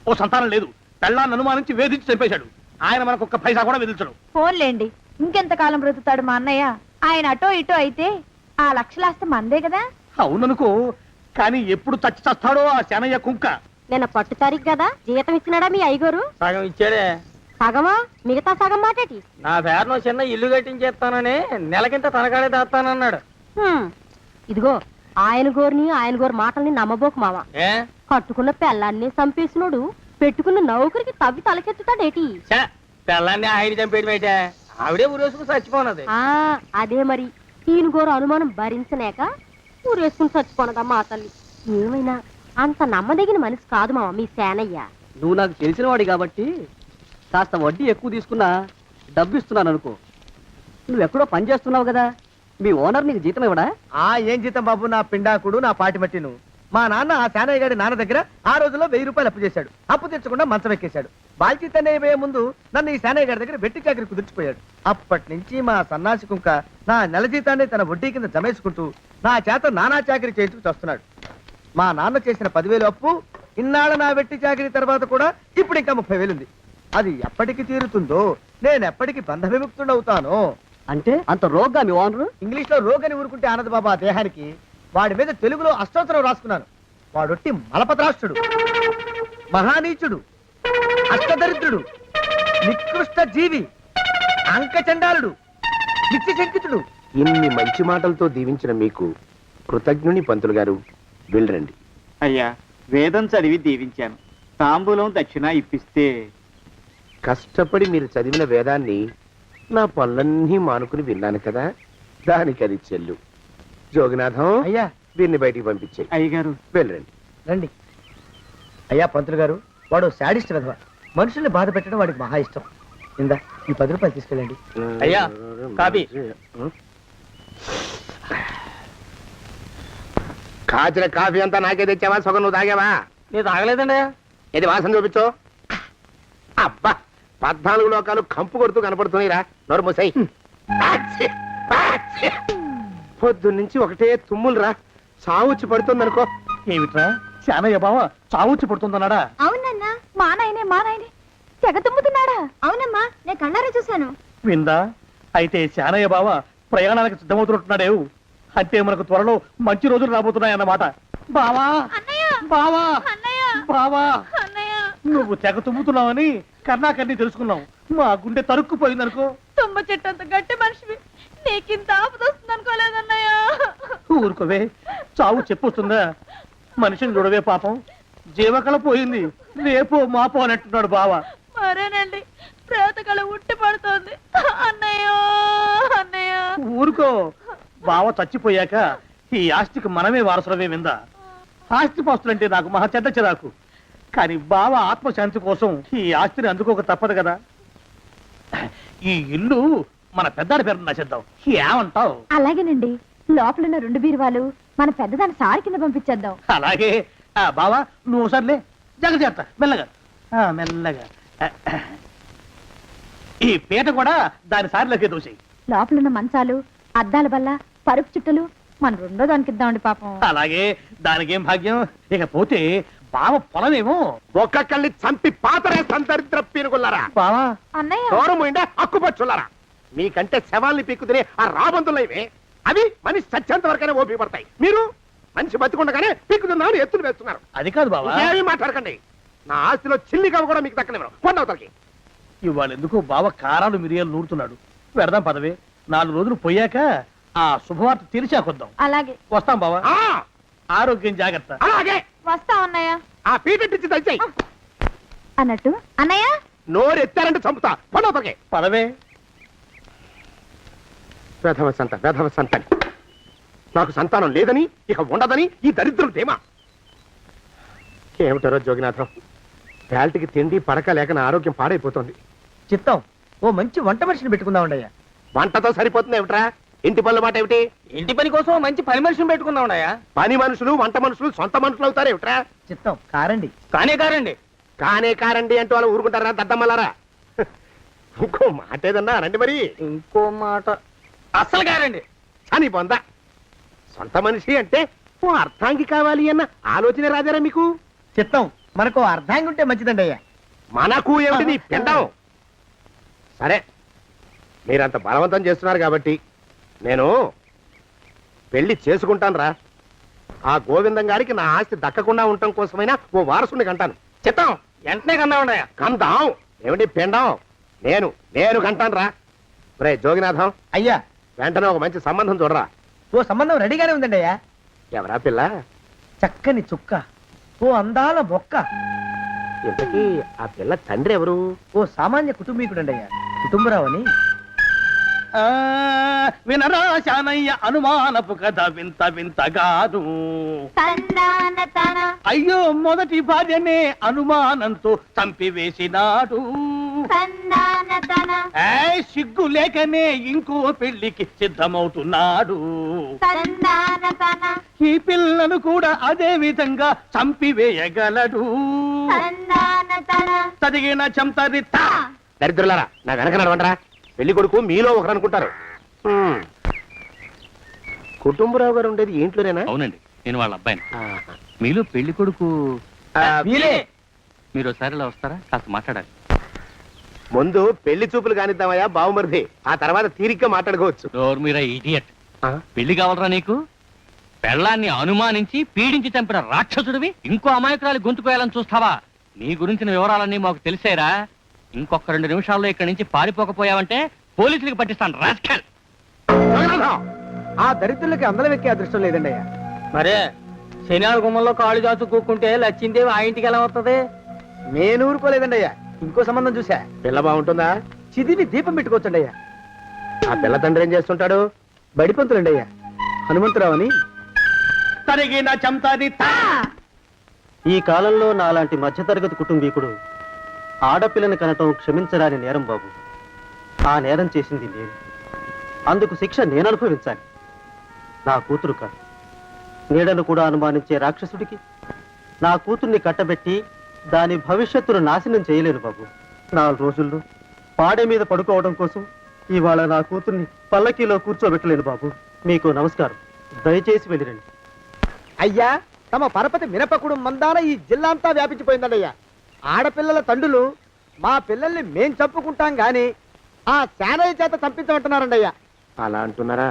ఓ సంతానం లేదు, పెళ్ళాన్ని అనుమానించి వేధించి చంపేశాడు. ఆయన మనకు ఒక్క పైసా కూడా విధించడు. ఫోన్లేండి, ఇంకెంతకాలం బ్రతుకుతాడు మా అన్నయ్య? ఆయన అటో ఇటో అయితే ఆ లక్షలాస్తి మందే కదా. అవుననుకో, కానీ ఎప్పుడు చచ్చి చస్తాడో ఆ శనయ్య కుంక. నిన్న పట్టు తారీఖు కదా, జీతం ఇచ్చినాడా మీ అయ్యగారు? సగం ఇచ్చాడే. సగమా? మిగతా సగం మాటేటి? నా పేరును చిన్న ఇల్లు కట్టించేస్తానని నెలకింత తనకాడే దాస్తానన్నాడు. ఇదిగో ఆయన గోరు మాటల్ని నమ్మబోకు మావా. ఏ కట్టుకున్న పెళ్ళాన్ని చంపేసినోడు పెట్టుకున్న నౌకరికి తవ్వి తలకెత్తుతాడేటి? పిల్లాన్ని ఆయన చంపేయడమేటే, ఆవిడే ఊరేసుకుని చచ్చిపోనది. అదే మరి, ఈయన గోరు అనుమానం భరించలేక ఊరేసుకుని చచ్చిపోనదమ్మా ఆ తల్లి. ఏమైనా అంత నమ్మదగిన మనిషి కాదు మావా మీ సేనయ్య. నువ్వు నాకు తెలిసిన వాడి కాబట్టి కాస్త వడ్డీ ఎక్కువ తీసుకున్నా డబ్బు ఇస్తున్నాను అనుకో. నువ్వెక్కడో పని చేస్తున్నావు కదా, మీ ఓనర్ నీకు జీతం ఇవ్వడా? ఏం జీతం బాబు, నా పిండాకుడు, నా పాటి మట్టిను. మా నాన్న ఆ శానయ్య గారి నాన్న దగ్గర ఆ రోజుల్లో 1000 రూపాయలు అప్పు చేశాడు. అప్పు తెచ్చకుండా మంచం ఎక్కేశాడు. బాల్చిత్ అయిపోయే ముందు నన్ను ఈ శానయ్య గారి దగ్గర వెట్టి చాకరి కుదిర్చిపోయాడు. అప్పటి నుంచి మా సన్నాసి కుంక నా నెల జీతాన్ని తన వడ్డీ కింద జమేసుకుంటూ నా చేత నానా చాకరీ చేయించుకు వస్తున్నాడు. మా నాన్న చేసిన 10,000 అప్పు ఇన్నాళ్ళ నా వెట్టి చాకరీ తర్వాత కూడా ఇప్పుడు ఇంకా 30,000 ఉంది. అది ఎప్పటికి తీరుతుందో, నేను ఎప్పటికి బంధ విముక్తుడవుతానో. అంటే అంత రోగ్గా మీ ఓనరు? ఇంగ్లీష్ లో రోగని ఊరుకుంటే ఆనంద్ బాబా దేహానికి, వాడి మీద తెలుగులో అష్టోత్తరం రాసుకున్నాను. వాడొట్టి మలపత్రాష్ట్రుడు, మహానీచుడు, అష్టదరిద్రుడు, నికృష్ట జీవి, అంకచండాలుడు, నిత్యశంకితుడు. ఇన్ని మంచి మాటలతో దీవించిన మీకు కృతజ్ఞుని పంతులు గారు. వెళ్ళరండి. అయ్యా, వేదం చదివి దీవించాను, తాంబూలం దక్షిణ ఇప్పిస్తే. కష్టపడి మీరు చదివిన వేదాన్ని నా పనులన్నీ మానుకుని విన్నాను కదా, దానికి అది చెల్లు. జోగినాథం, అయ్యా వీరిని బయటికి పంపించే. అయ్యగారు వెళ్ళరండి. రండి. అయ్యా పంతులు గారు, వాడు శాడిస్ట్ విధవ. మనుషుల్ని బాధ పెట్టడం వాడికి మహా ఇష్టం. ఇందా ఈ 10 రూపాయలు తీసుకెళ్ళండి. అయ్యా, కాపీ. కాచిన కాఫీ అంతా నాకే తెచ్చావా? సగం నువ్వు తాగావా? నేను తాగలేదండి. ఇది వాసన చూపించు. అబ్బా, 14 లోకాలు కంపు కొడుతూ కనపడుతున్నాయిరా. నోరు మూసాయి. పొద్దున్నుంచి ఒకటే తుమ్ములురా, సావుచ్చి పడుతుందనుకో. ఏమిట్రా శానయ్య బావ చావుచ్చి పడుతుందన్నాడా? అవునన్నా, మా నాయనే తెగ తుమ్ముతున్నాడా? అవునమ్మా, నేను కళ్ళారా చూశాను. విందా? అయితే శానయ్య బావ ప్రయాణానికి సిద్ధమవుతున్నట్టున్నాడేవు. అంటే మనకు త్వరలో మంచి రోజులు రాబోతున్నాయన్నమాట. బావా బావా బావా, నువ్వు తెగ తుమ్ముతున్నావని కర్ణాకర్ణి తెలుసుకున్నావు. మా గుండె తరుక్కుపోయిందనుకో. తుమ్మ చెట్టు అంత గట్టి మనిషివి, నీకింత ఆపద వస్తుంది అనుకోలేదన్నయ్య. ఊరుకోవే, చావు చెప్పొస్తుందా? మనిషిని చూడవే పాపం, జీవకళ పోయింది. రేపో మాపో అన్నట్టున్నాడు బావ. మరేనండి, ప్రేతకళ ఉట్టి పడుతోంది అన్నయ్యో అన్నయ్య. ఊరుకో, బావ చచ్చిపోయాక ఈ ఆస్తికి మనమే వారసులమే. విందా? ఆస్తిపాస్తులంటే నాకు మహా చెడ్డ చిరాకు. కానీ బావ ఆత్మశాంతి కోసం ఈ ఆస్తిని అందుకోక తప్పదు కదా. ఈ ఇల్లు మన పెద్దాడి పేరు నచ్చేద్దాం, ఏమంటావు? అలాగేనండి, లోపలున్న 2 బీరువాలు మన పెద్దదాని సారి కింద పంపించేద్దాం. అలాగే. బావా నువ్వు సర్లే, జాగ్రత్త, మెల్లగా మెల్లగా. ఈ పీట కూడా దాని సారిలోకే దోసేయి. లోపలున్న మంచాలు, అద్దాల బల్ల, పరుపు చుట్టలు మన 2వ దానికి ఇద్దామండి పాపం. అలాగే, దానికేం భాగ్యం. ఇకపోతే బావ పొలమేమో ఒక్కొక్కల్ని చంపి పాతరేస్తాను దరిద్ర పీనుకున్నారా. బావా అన్నయ్య, దూరం ఉండే అక్కుపచ్చులారా. మీకంటే శవాల్ని పీక్కుతినే ఆ రాబందులైవే, అవి మనిషి చచ్చేంత వరకనే ఓపి పడతాయి. మీరు మనిషి బతికుండగానే పీక్కుతున్నామని ఎత్తులు వేస్తున్నారు. అది కాదు బావా. ఏమీ మాట్లాడకండి. నా ఆస్తిలో చిల్లిగా కూడా మీకు దక్కనివ్వరు. కొండవతలకి. ఇవాళ ఎందుకో బావ కారాలు మిరియాలు నూరుతున్నాడు. పెడదాం పదవే, 4 రోజులు పోయాక ఆ శుభవార్త తెలిసాకొద్దాం. అలాగే. వస్తాం బావా. ఆరోగ్యం జాగ్రత్త. అలాగే వస్తాం అన్నయ్య. ఆ పీటెట్టించి దయచేయి. అన్నట్టు అన్నయ్య, నోరు ఎత్తారంటే చంపుతా. కొండవతలకి పదవే. వేధవ సంతానం. నాకు సంతానం లేదని, ఇక ఉండదని ఈ దరిద్రులు ధీమా. ఏమిటారో జోగినాథం, వేల్టికి తిండి పడక లేక నా ఆరోగ్యం పాడైపోతుంది. చిత్తం, ఓ మంచి వంట మనిషిని పెట్టుకుందాం ఉండయ్యా. వంటతో సరిపోతుంది ఏమిట్రా? ఇంటి పనుల మాట ఏమిటి? ఇంటి పని కోసం మంచి పని మనిషిని పెట్టుకుందామయ్యా. పని మనుషులు వంట మనుషులు సొంత మనుషులు అవుతారు ఏమిట్రా? చిత్తం, కారండి. కారండి. కారండి అంటూ వాళ్ళు ఊరుకుంటారా దద్దమ్మలారా? ఇంకో మాట ఏదన్నా రండి మరి. ఇంకో మాట అస్సలు కారండి. అని పొందా, సొంత మనిషి అంటే ఓ అర్థాంగి కావాలి అన్న ఆలోచన రాజారా మీకు? చిత్తం, మనకు అర్ధాంగి ఉంటే మంచిదండి అయ్యా. మనకు ఏమిటి నీ పిండం? సరే, మీరంత బలవంతం చేస్తున్నారు కాబట్టి నేను పెళ్లి చేసుకుంటాను రా. ఆ గోవిందం గారికి నా ఆస్తి దక్కకుండా ఉండటం కోసమైనా ఓ వారసుని కంటాను. చిత్తం వెంటనే కన్నా ఉండయా. కందాం ఏమిటి పిండం? నేను కంటాను రా. రే జోగినాథం, అయ్యా, వెంటనే ఒక మంచి సంబంధం చూడరా. ఓ సంబంధం రెడీగానే ఉందండి అయ్యా. ఎవరా పిల్ల? చక్కని చుక్క, ఓ అందాల బొక్క, ఇంతకీ ఆ పిల్ల తండ్రి ఎవరు? ఓ సామాన్య కుటుంబీకుడండి అయ్యా, కుటుంబరావు అని. వినరా శానయ్య అనుమానపు కథ వింత వింతగాను. అయ్యో మొదటి భార్యనే అనుమానంతో చంపివేసినాడు. సిగ్గు లేకనే ఇంకో పెళ్లికి సిద్ధమవుతున్నాడు. ఈ పిల్లను కూడా అదే విధంగా చంపివేయగలడు. చదివిన చెంతరిత్తా. దరిద్రులారా, నా వెనక నడవంటరా. పెళ్లి కొడుకు మీలో ఒకరు అనుకుంటారు. కుటుంబరావు గారు ఉండేది ఇంట్లోనేనా? అవునండి, నేను వాళ్ళ అబ్బాయిని. ఆహా. మీలో పెళ్లి కొడుకు మీరే. మీరు ఒకసారి ఇలా వస్తారా? కాస్త మాట్లాడాలి. ముందు పెళ్లి చూపులు కానిద్దామయ్యా బావుమరిది, ఆ తర్వాత తీరిగ్గా మాట్లాడుకోవచ్చు. మీరా ఇడియట్. పెళ్లి కావాలరా నీకు? పెళ్ళాన్ని అనుమానించి పీడించి చంపిన రాక్షసుడివి ఇంకో అమాయకురాలి గొంతుకోయాలని చూస్తావా? నీ గురించిన వివరాలన్నీ మాకు తెలిసేరా. ఇంకొక 2 నిమిషాల్లో ఇక్కడి నుంచి పారిపోకపోయావంటే పోలీసులకు పట్టిస్తాను. రాస్కల్. ఆ దరిద్రులకి అందలం ఎక్కే అదృష్టం లేదండి అయ్యా. మరే శనివారం గుమ్మంలో కాళ్ళు చాచు కూకుంటే లచ్చిందేవి ఆ ఇంటికి ఎలా వస్తుంది? నేను ఊరుకోలేదండి అయ్యా. ఇంకో సంబంధం చూసా. పిల్ల బాగుంటుందా? చిదివి దీపం పెట్టుకోవచ్చండి అయ్యా. ఆ పిల్ల తండ్రి ఏం చేస్తుంటాడు? బడిపంతులండి అయ్యా, హనుమంతరావు అని. తరిగిన చెంతరిత్తా. ఈ కాలంలో నాలాంటి మధ్యతరగతి కుటుంబీకుడు ఆడపిల్లని కనటం క్షమించరాని నేరం బాబు. ఆ నేరం చేసింది నేను. అందుకు శిక్ష నేను అనుభవించాలి. నా కూతురు కాదు, నీడను కూడా అనుమానించే రాక్షసుడికి నా కూతుర్ని కట్టబెట్టి దాని భవిష్యత్తును నాశనం చేయలేను బాబు. 4 రోజుల్లో పాడే మీద పడుకోవడం కోసం ఇవాళ నా కూతుర్ని పల్లకీలో కూర్చోబెట్టలేను బాబు. మీకు నమస్కారం, దయచేసి వెళ్ళిరండి. అయ్యా, తమ పరపతి మినపకుడు మందాన ఈ జిల్లా అంతా వ్యాపించిపోయిందండి అయ్యా. ఆడపిల్లల తండ్రులు మా పిల్లల్ని మేం చంపుకుంటాం గాని ఆ శానయ్య చేత చంపించమంటున్నారండి అయ్యా. అలా అంటున్నారా?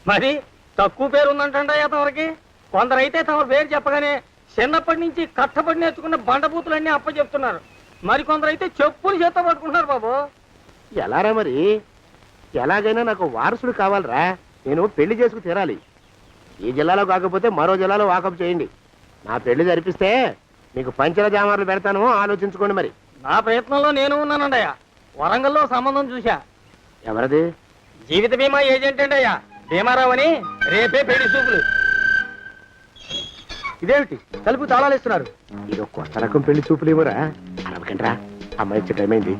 మరి తక్కువ పేరు ఉందంటండయ్యా తమరికి. కొందరైతే తమ పేరు చెప్పగానే చిన్నప్పటి నుంచి కష్టపడి నేర్చుకున్న బండబూతులన్నీ అప్పచెప్తున్నారు. మరి కొందరైతే చెప్పులు చేత పట్టుకుంటున్నారు బాబు. ఎలారా మరి? ఎలాగైనా నాకు వారసుడు కావాలరా. నేను పెళ్లి చేసుకు తీరాలి. ఈ జిల్లాలో కాకపోతే మరో జిల్లాలో వాకప్ చేయండి. నా పెళ్లి జరిపిస్తే మీకు పంచల జామార్లు పెడతాను, ఆలోచించుకోండి. మరి నా ప్రయత్నంలో నేను ఉన్నానండయ్యా. వరంగల్లో సంబంధం చూశా. ఎవరది? జీవిత బీమా ఏజెంట్ అండి అయ్యా, భీమారావు అని. రేపే పెళ్లి చూపులు. ఇదేమిటి తలుపు తాళాలేస్తున్నారు? ఇది ఒక కొత్త రకం పెళ్లి చూపులేమోరా. అరవకండ్రా, అమ్మాయి వచ్చే టైం అయింది.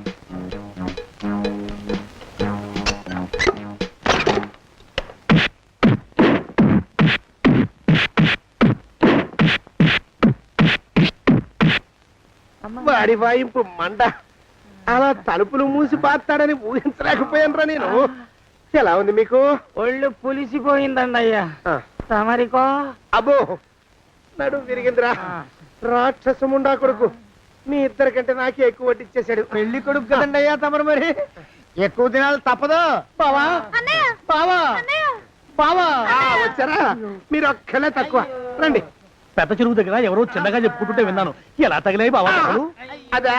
వాడి వాయింపు మంట. అలా తలుపులు మూసి పాతాడని ఊహించలేకపోయానురా నేను. ఎలా ఉంది మీకు? ఒళ్ళు పులిసిపోయిందండి అయ్యా. తమరికో? అబ్బో, నడు విరిగిందిరా. రాక్షసముండా కొడుకు మీ ఇద్దరికంటే నాకే ఎక్కువ వడ్డిచ్చేశాడు. పెళ్లి కొడుకు కదండి అయ్యా తమరు, మరి ఎక్కువ దినాలు తప్పదు. బావా బావా బావా. వచ్చారా? మీరు ఒక్కలే తక్కువ. రండి. పెద్ద చెరువు దగ్గర ఎవరో చిన్నగా చెప్పుకుంటుంటే విన్నాను. ఎలా తగిలాయి బావా దెబ్బలు? అదా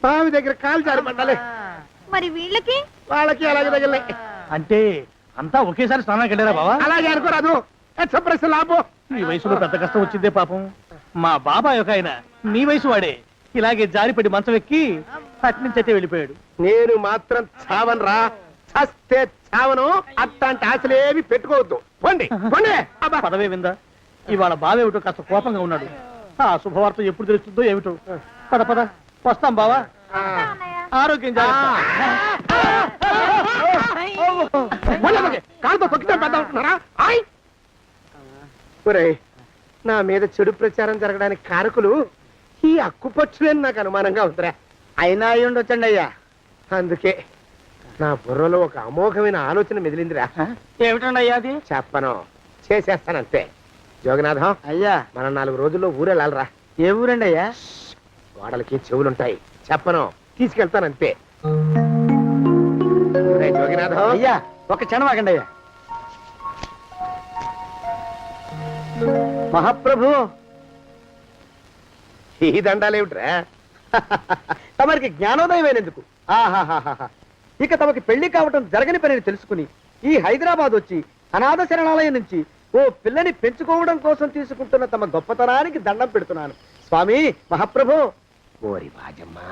బావి దగ్గర కాలు జారి పడ్డాలే. మరి వీళ్ళకి? వాళ్ళకి అలాగే తగిలే. అంటే అంతా ఒకేసారి స్నానానికి వెళ్ళారా బావా? అలాగే అనుకోరాదు. ప్రశ్న లాభం. ఈ వయసులో పెద్ద కష్టం వచ్చిందే పాపం. మా బాబాయ్ ఒక ఆయన నీ వయసు వాడే ఇలాగే జారిపడి మంచం ఎక్కి అట్నుంచైతే వెళ్ళిపోయాడు. నేను మాత్రం చావనరా. చస్తే చావను. అట్లాంటి ఆశలేవి పెట్టుకోవద్దు. పోండి పోండి. అబ్బా, పదవే విందా. ఇవాళ బావేమిటో కాస్త కోపంగా ఉన్నాడు. ఆ శుభవార్త ఎప్పుడు తెలుస్తుందో ఏమిటో. పద పద వస్తాం బావా. ఆరోగ్యం జాగ్రత్త. కాలుతో తొక్కితే పెద్ద ఉంటున్నారా? ఒరేయ్, నా మీద చెడు ప్రచారం జరగడానికి కారకులు ఈ అక్కుపచ్చులేని నాకు అనుమానంగా ఉందిరా. అయినా అయి ఉండొచ్చండి అయ్యా. అందుకే నా బుర్రలో ఒక అమోఘమైన ఆలోచన మెదిలిందిరా. ఏమిటండి అయ్యా అది? చెప్పను, చేసేస్తానంతే. జోగనాథం అయ్యా, మనం 4 రోజుల్లో ఊరెళ్ళాలరా. ఏ ఊరండి అయ్యా? గోడలకి చెవులుంటాయి, చెప్పను, తీసుకెళ్తానంతే. ఒరేయ్ జోగినాథం, అయ్యా ఒక క్షణం ఆగండి అయ్యా. మహాప్రభు, ఈ దండాలేమిట్రా? తమరికి జ్ఞానోదయమైనందుకు ఆహాహాహా. ఇక తమకి పెళ్లి కావటం జరగని పనిని తెలుసుకుని ఈ హైదరాబాద్ వచ్చి అనాథ శరణాలయం నుంచి ఓ పిల్లని పెంచుకోవడం కోసం తీసుకుంటున్న తమ గొప్పతనానికి దండం పెడుతున్నాను స్వామి. మహాప్రభు, ఓరి బాజమ్మా,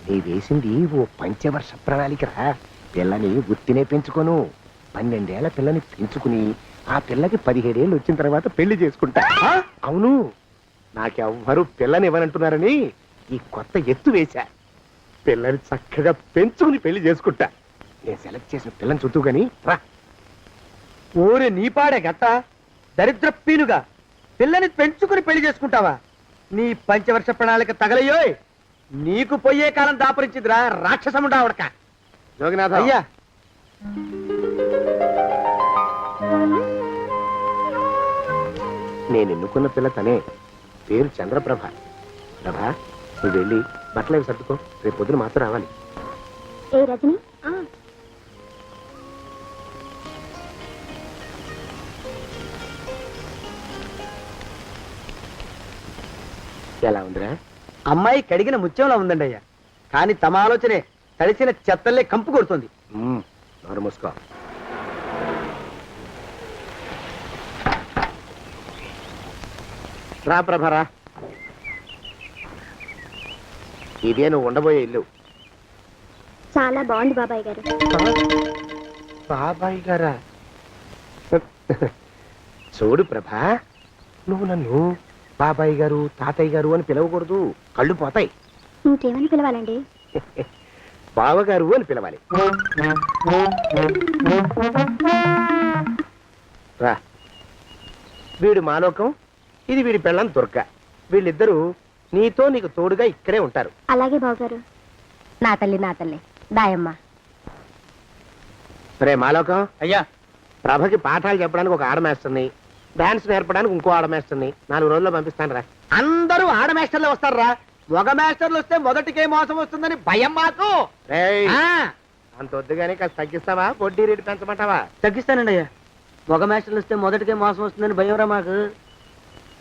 నీ వేసింది ఓ పంచవర్ష ప్రణాళికరా. పిల్లని గుర్తినే పెంచుకోను, 12 ఏళ్ల పిల్లని పెంచుకుని ఆ పిల్లకి 17 ఏళ్ళు వచ్చిన తర్వాత పెళ్లి చేసుకుంటా. అవును, నాకెవ్వరూ పిల్లని ఇవ్వనంటున్నారని ఈ కొత్త ఎత్తు వేశా. పిల్లని చక్కగా పెంచుకుని పెళ్లి చేసుకుంటా. నేను సెలెక్ట్ చేసిన పిల్లని చుట్టూ గాని రా. ఓరి నీపాడే గట్ట దరిద్ర పీనుగా పిల్లని పెంచుకుని పెళ్లి చేసుకుంటావా? నీ పంచవర్ష ప్రణాళిక తగలయ్యోయ్. నీకు పోయే కాలం దాపరించిదిరా రాక్షసముడా ఉడక. జోగినాథ, అయ్యా నేను ఎన్నుకున్న పిల్ల తనే, పేరు చంద్రప్రభ. ప్రభ, నువ్వు వెళ్ళి బట్టలు అవి సర్దుకో, రేపు పొద్దున మాత్రం రావాలి. ఏ రజని, ఎలా ఉందిరా? అమ్మాయి కడిగిన ముత్యంలా ఉందండి అయ్యా. కానీ తమ ఆలోచనే తడిసిన చెత్తల్లే కంపు కొడుతుంది. నోరు మూసుకో. రా ప్రభరా, ఇదే నువ్వు ఉండబోయే ఇల్లు. చాలా బాగుంది బాబాయ్ గారు. బాబాయ్ గారా? చూడు ప్రభా, నువ్వు నన్ను బాబాయ్ గారు, తాతయ్య గారు అని పిలవకూడదు, కళ్ళు పోతాయి. ఇంకేమని పిలవాలండి? బావగారు అని పిలవాలి. రా, వీడు మాలోకం, ఇది వీడి పెళ్ళం దుర్గ. వీళ్ళిద్దరూ నీతో నీకు తోడుగా ఇక్కడే ఉంటారు. అలాగే బావగారు. నా తల్లి దాయమ్మ. రే మాలోకం, అయ్యా, ప్రభకి పాఠాలు చెప్పడానికి ఒక ఆడమేస్టర్ని, డాన్స్ నేర్పడానికి ఇంకో ఆడమేస్టర్ని 4 రోజుల్లో పంపిస్తాను రా. అందరూ ఆడ మాస్టర్లు వస్తారా? మగ మాస్టర్లు వస్తే మొదటికే మోసం వస్తుందని భయం మాకు. రేయ్, ఆ, అంత వద్దుగానే కాస్త తగ్గిస్తావా? వడ్డీ రేటు పెంచమంటావా? తగ్గిస్తానండి అయ్యా. మగ మాస్టర్లు వస్తే మొదటికే మోసం వస్తుందని భయంరా మాకు.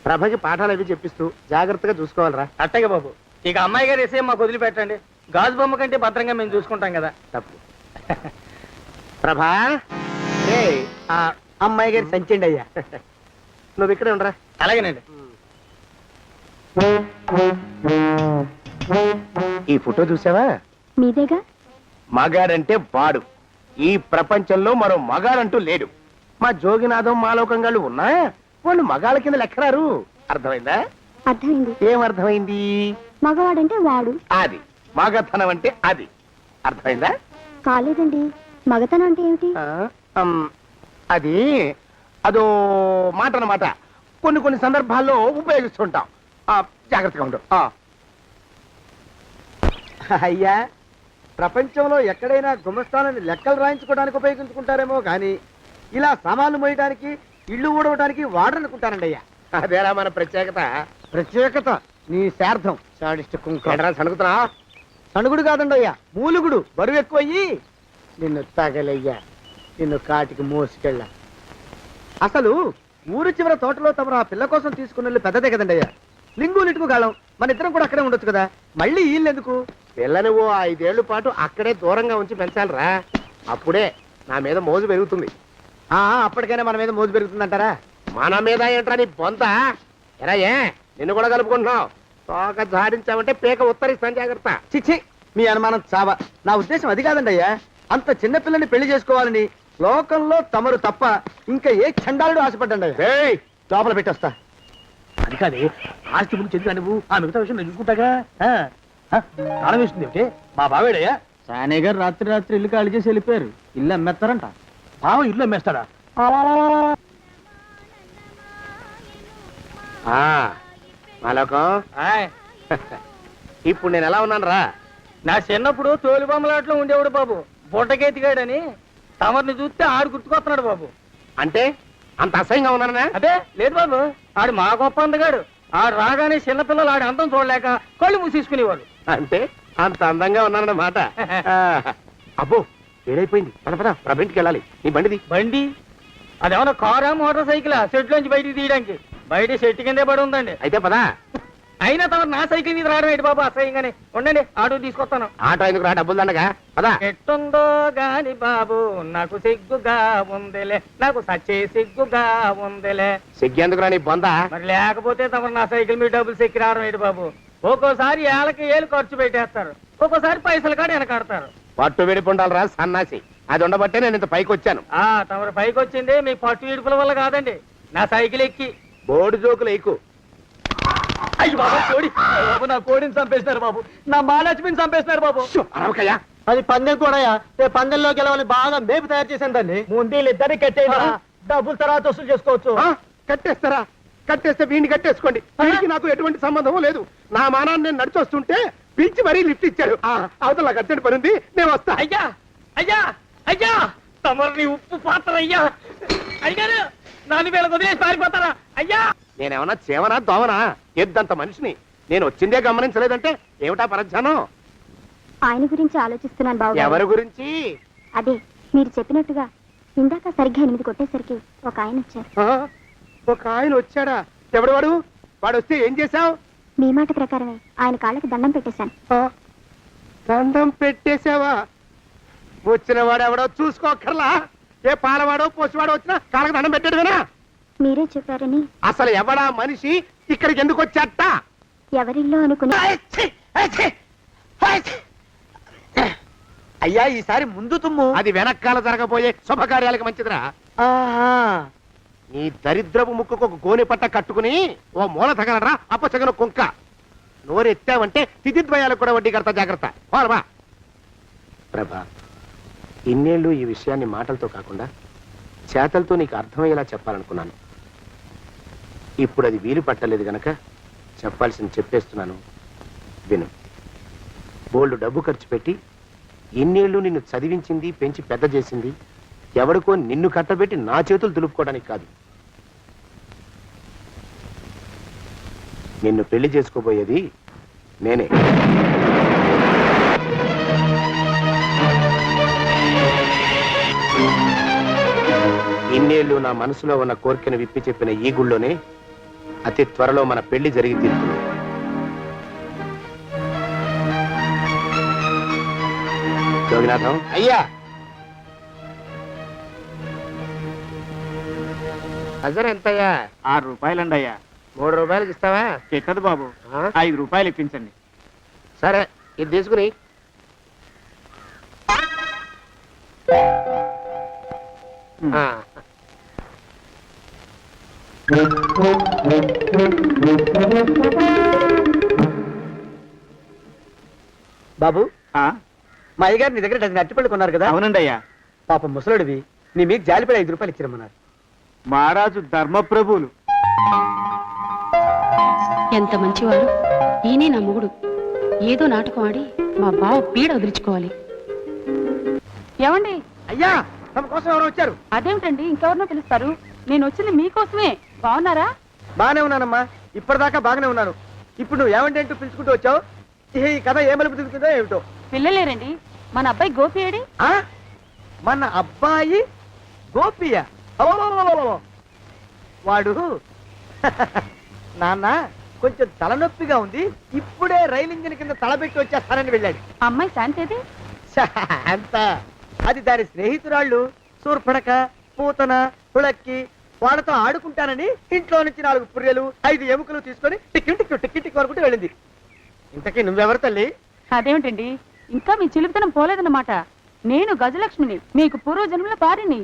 ప్రభకి పాఠాలు అవి చెప్పిస్తూ జాగ్రత్తగా చూసుకోవాలరా. అట్టగే బాబు. ఇక అమ్మాయి గారు వేసే మాకు వదిలిపెట్టండి. గాజు బొమ్మ కంటే భద్రంగా మేము చూసుకుంటాం కదా. తప్పు. ప్రభా, రేయ్, ఆ అమ్మాయి గారి సంచండి అయ్యా. నువ్వు ఇక్కడే ఉండరా. అలాగేనండి. ఈ ఫోటో చూసావా? మీదేగా. మగాడంటే వాడు. ఈ ప్రపంచంలో మరో మగాడంటూ లేడు. మా జోగినాథం మాలోకంగాళ్ళు ఉన్నా వాళ్ళు మగాళ్ళ కింద లెక్కరారు. అర్థమైందా? అర్థమైంది. ఏం అర్థమైంది? మగవాడంటే వాడు. అది మగతనం అంటే అది. అర్థమైందా? కాలేదండి. మగతనం అంటే ఏమిటి? అది అదో మాట అన్నమాట. కొన్ని సందర్భాల్లో ఉపయోగిస్తుంటాం. జాగ్రత్తగా ఉండు. అయ్యా, ప్రపంచంలో ఎక్కడైనా గుమస్తాలని లెక్కలు రాయించుకోవడానికి ఉపయోగించుకుంటారేమో కానీ ఇలా సామాన్లు మోయడానికి, ఇల్లు ఊడవడానికి వాడరనుకుంటానండి అయ్యా. అదేరా మన ప్రత్యేకత. ప్రత్యేకత నీ శార్థం. సాడిస్ట్ కుంక. సణుకుతున్నా? సణుగుడు కాదండి అయ్యా, మూలుగుడు. బరువు ఎక్కువయ్యి నిన్ను తగలయ్యా, నిన్ను కాటికి మోసుకెళ్ళ. అసలు ఊరు చివర తోటలో తమరు ఆ పిల్ల కోసం తీసుకున్న పెద్దదే కదండి అయ్యా. లింగు లిటుకు గాలం, మన ఇద్దరం కూడా అక్కడే ఉండొచ్చు కదా. మళ్ళీ వీళ్ళు ఎందుకు? పిల్లని ఓ 5 ఏళ్ల పాటు అక్కడే దూరంగా ఉంచి పెంచాలిరా. అప్పుడే నా మీద మోజు పెరుగుతుంది. అప్పటికైనా మన మీద మోజు పెరుగుతుందంటారా? మన మీద ఏంట్రా నీ బొంత? ఎరా, ఏ నిన్ను కూడా కలుపుకుంటున్నావు? తోక జాడించావంటే పీక ఉత్తరిస్తాను, జాగ్రత్త. చిచ్చి, మీ అనుమానం చావా. నా ఉద్దేశం అది కాదండి అయ్యా. అంత చిన్న పిల్లని పెళ్లి చేసుకోవాలని లోకంలో తమరు తప్ప ఇంకా ఏ చండాలుడు ఆశపడ్డండి అయ్యా. ఏయ్, లోపల పెట్టొస్తా. అది కాదే, ఆస్తి గురించి ఎందుకు నువ్వు? ఆ మిగతా విషయం నేను చూసుకుంటాగా. తాళం వేస్తుంది ఏమిటి? మా బావేడయ్యా. సానే గారు రాత్రి ఇల్లు ఖాళీ చేసి వెళ్ళిపోయారు. ఇల్లు అమ్మేస్తారంట. బావ ఇల్లు అమ్మేస్తాడా? మాలోకం, ఆయ్, ఇప్పుడు నేను ఎలా ఉన్నాను రా? నా చిన్నప్పుడు తోలు బొమ్మలాట్లో ఉండేవాడు బాబు, బుట్టకెత్తిగాడని. తమరిని చూస్తే ఆడు గుర్తుకొస్తున్నాడు బాబు. అంటే అంత అసహ్యంగా ఉన్నానా? అదే లేదు బాబు, ఆడు మా గొప్ప అందగాడు. ఆ రాగానే చిన్నపిల్లలు ఆడి అందం చూడలేక కళ్ళు మూసేసుకునేవారు. అంటే అంత అందంగా ఉన్నానన్నమాట. ఆ, అబ్బో ఏడైపోయింది. పద పద ప్రభింటికి వెళ్ళాలి. నీ బండిది. బండి అదేమన్నా కారా మోటార్ సైకిల్ సెట్లోంచి బయటికి తీయడానికి? బయట చెట్టు కిందే పడి ఉందండి. అయితే పదా. అయినా తమ నా సైకిల్ మీద రావడం ఏంటి బాబు అసహ్యంగానే. ఉండండి ఆటో తీసుకొస్తాను. ఆటో ఎందుకు రా, డబ్బులు దండగా. పదా. ఎట్టుందో గాని బాబు నాకు సిగ్గుగా ఉందిలే, నాకు సచ్చే సిగ్గుగా ఉందిలే. సిగ్గెందుకు రా నీ బొంద. మరి లేకపోతే తమ నా సైకిల్ మీద డబ్బులు సెక్కి రావడం ఏంటి బాబు? ఒక్కోసారి ఏళ్ళకి ఏళ్ళు ఖర్చు పెట్టేస్తారు, ఒక్కోసారి పైసలు కాడ వెనకాడతారు. పట్టు విడిపుండాలి రా సన్నాసి. అది ఉండబట్టే నేను ఇంత పైకి వచ్చాను. తమరు పైకి వచ్చింది మీ పట్టు ఇడుపుల వల్ల కాదండి, నా సైకిల్ ఎక్కి. బోర్డు జోకులు ఎక్కువ. అయ్యి బాబు కోడి బాబు, నా కోడిని చంపేసినారు బాబు, నా మహాలక్ష్మిని చంపేసినారు బాబు. అరవకయ్యా. అది పందెం కూడా పందెంలో గెలవని బాగా మేపు తయారు చేశాను దాన్ని. ముందు వీళ్ళిద్దరిని కట్టేయరా, డబ్బులు తర్వాత వసూలు చేసుకోవచ్చు. కట్టేస్తారా? కట్టేస్తే వీడిని కట్టేసుకోండి. వీడికి నాకు ఎటువంటి సంబంధం లేదు. నా మానాన్ని నేను నడిచొస్తుంటే పిలిచి మరీ లిఫ్ట్ ఇచ్చాడు. అవతల నాకు అర్జెంట్ పని ఉంది, నేను వస్తా. అయ్యా అయ్యా అయ్యా, తమరిని ఉప్పు పాత్ర అయ్యా. అయ్యారు నాలుగు వేల వదిలేసి పారిపోతారా అయ్యా? నేనేమన్నా చేవనా దోవనా? ఎద్దంత మనిషిని. నేను వచ్చిందే గమనించలేదంటే ఏమిటా పరధ్యానం? ఆయన గురించి ఆలోచిస్తున్నాను బాబు. ఎవరి గురించి? అదే మీరు చెప్పినట్టుగా ఇందాక సరిగ్గా 8 కొట్టేసరికి ఒక ఆయన వచ్చారు. ఒక ఆయన వచ్చాడా? ఎవడు వాడు? వాడు వస్తే ఏం చేశావు? మీ మాట ప్రకారమే ఆయన కాళ్ళకి దండం పెట్టేశాను. దండం పెట్టేశావా? వచ్చిన వాడు ఎవడో చూసుకోకర్లా. ఏ పాలవాడో పోసివాడో వచ్చినా కాళ్ళకి దండం పెట్టాడువేనా? మీరే చెప్పారని. అసలు ఎవడా మనిషి? ఇక్కడికి ఎందుకు వచ్చాట? ఎవరిల్లో అనుకుని. అయ్యా ఈసారి ముందు తుమ్ము. అది వెనకాల జరగబోయే శుభకార్యాలకు మంచిదిరా. నీ దరిద్రపు ముక్కుకు ఒక గోనె పట్ట కట్టుకుని ఓ మూల తగలరా అప్పచగన కుంక. నోరెత్తావంటే తిథిద్వయాలకు కూడా వడ్డీ కడతా, జాగ్రత్త. పోలమా ప్రభా, ఇన్నేళ్ళు ఈ విషయాన్ని మాటలతో కాకుండా చేతలతో నీకు అర్థమయ్యేలా చెప్పాలనుకున్నాను. ఇప్పుడు అది వీలు పట్టలేదు గనక చెప్పాల్సింది చెప్పేస్తున్నాను, విను. బోల్డు డబ్బు ఖర్చు పెట్టి ఇన్నేళ్ళు నిన్ను చదివించింది, పెంచి పెద్ద చేసింది ఎవడికో నిన్ను కట్టబెట్టి నా చేతులు దులుపుకోవడానికి కాదు. నిన్ను పెళ్లి చేసుకోబోయేది నేనే. ఇన్నేళ్ళు నా మనసులో ఉన్న కోరికను విప్పి చెప్పిన ఈ గుళ్ళోనే అతి త్వరలో మన పెళ్లి జరిగి తీరుతుంది. జోగినాథం అయ్యా, హజర్ ఎంతయ్యా? 6 రూపాయలండి అయ్యా. 3 రూపాయలకి ఇస్తావా? చెట్టదు బాబు, 5 రూపాయలు ఇప్పించండి. సరే, ఇది తీసుకుని. బాబు, ఆ? మా అయ్యగారు నీ దగ్గర డజన్ అరటిపళ్ళు కొన్నారు కదా? అవునండి అయ్యా. పాపం ముసలుడివి, నీ మీకు జాలిపడి 5 రూపాయలు ఇచ్చిరమ్మన్నారు. మహారాజు ధర్మప్రభువులు. ఎంత మంచివారు. ఈయనే నా మొగుడు. ఏదో నాటకం ఆడి మా బావ పీడ వదిలించుకోవాలి. ఏమండి? అయ్యా, తమ కోసం ఎవరు వచ్చారు? అదేమిటండి ఇంకెవరినో పిలుస్తారు? నేను వచ్చింది మీకోసమే. బాగున్నారా? బాగానే ఉన్నానమ్మా, ఇప్పటిదాకా బాగానే ఉన్నాను. ఇప్పుడు నువ్వు ఏమంటే అంటూ పిలుచుకుంటూ వచ్చావు. ఈ కథ ఏ మలుపు తిరుగుతుందో ఏమిటో. పిల్లలేరండి. మన అబ్బాయి గోపి ఏడి? మన అబ్బాయి గోపియ? అబ్బబ్బబ్బబ్బబ్బ. వాడు నాన్న కొంచెం తలనొప్పిగా ఉంది, ఇప్పుడే రైలు ఇంజిన్ కింద తలబెట్టి వచ్చేస్తానని వెళ్ళాడు. అమ్మాయి శాంతేది? అంత అది దాని స్నేహితురాళ్ళు సూర్పడక, పూతన, పుళక్కి వాళ్ళతో ఆడుకుంటానని ఇంట్లో నుంచి 4 పుర్రెలు 5 ఎముకలు తీసుకొని టిక్కి టిక్కి టిక్కి టిక్కి వరకు వెళ్ళింది. ఇంతకీ నువ్వెవరు తల్లి? అదేమిటండి ఇంకా మీ చిలుపుతనం పోలేదన్నమాట. నేను గజలక్ష్మిని, మీకు పూర్వజన్మల పారిని.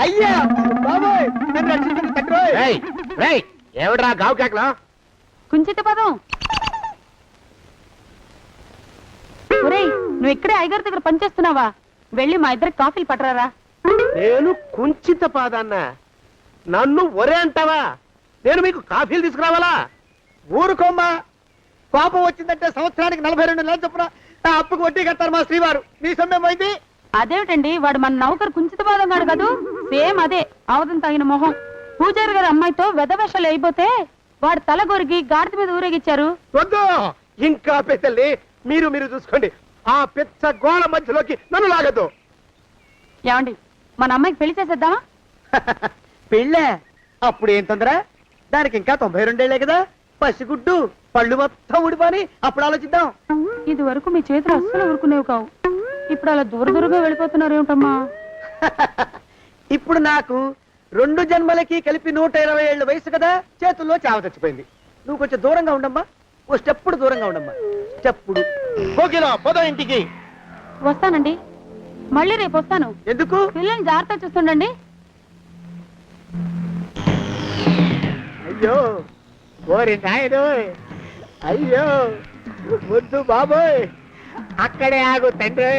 అయ్యా బాబోయ్, నన్ను రక్షించండి తండ్రోయ్. ఏమిడ్రా గావు కేకలో? కుంచిత పదం. ఒరేయ్, నువ్వు ఇక్కడే అయ్యగారి దగ్గర పనిచేస్తున్నావా? వెళ్ళి మా ఇద్దరికి కాఫీలు పట్టరారా. నేను కుంచిత పాదాన్న, నన్ను ఒరే అంటావా? నేను మీకు కాఫీలు తీసుకురావాలా? ఊరుకోమ్మా, కోపం వచ్చిందంటే సంవత్సరానికి 42 నెలలు చొప్పున ఆ అప్పుకు వడ్డీ కట్టారు మా శ్రీవారు. మీ సొమ్మేం పోయింది? అదేమిటండి వాడు మన నౌకరు కుంచిత బాధం కాడు కదూ, సేమ్ అదే అవధం తగిన మొహం. పూజారి గారి అమ్మాయితో వెధవేషాలు అయిపోతే వాడు తల గొరిగి గాడిద మీద ఊరేగిచ్చారు. వద్దు ఇంకా పెద్దల్ని మీరు చూసుకోండి. ఆ పెద్ద గోళ మధ్యలోకి నన్ను లాగద్దు. ఏమండి మన అమ్మాయికి పెళ్లి చేసేద్దామా? పెళ్ళే? అప్పుడు ఏం తొందర? దానికి ఇంకా 92 ఏళ్లే కదా. పసిగుడ్డు పళ్ళు మొత్తం ఊడిపోని అప్పుడు ఆలోచిద్దాం. ఇది వరకు మీ చేతులు అస్సలు ఊరుకునేవి కావు, ఇప్పుడు అలా దూర దూరంగా వెళ్ళిపోతున్నారు ఏమిటమ్మా? ఇప్పుడు నాకు 2 జన్మలకి కలిపి 120 ఏళ్ళ వయసు కదా, చేతుల్లో చావ చచ్చిపోయింది. నువ్వు కొంచెం దూరంగా ఉండమ్మా, ఓ స్టెప్పుడు దూరంగా ఉండమ్మా. స్టెప్పుడు కోకిలా పోదా ఇంటికి. వస్తానండి, మళ్ళీ రేపు వస్తాను. ఎందుకు? పిల్లల్ని జాగ్రత్త చూస్తుండండి. అయ్యో ఓరి నాయను, అయ్యో ముద్దు బాబోయ్, అక్కడే ఆగు తండ్రి.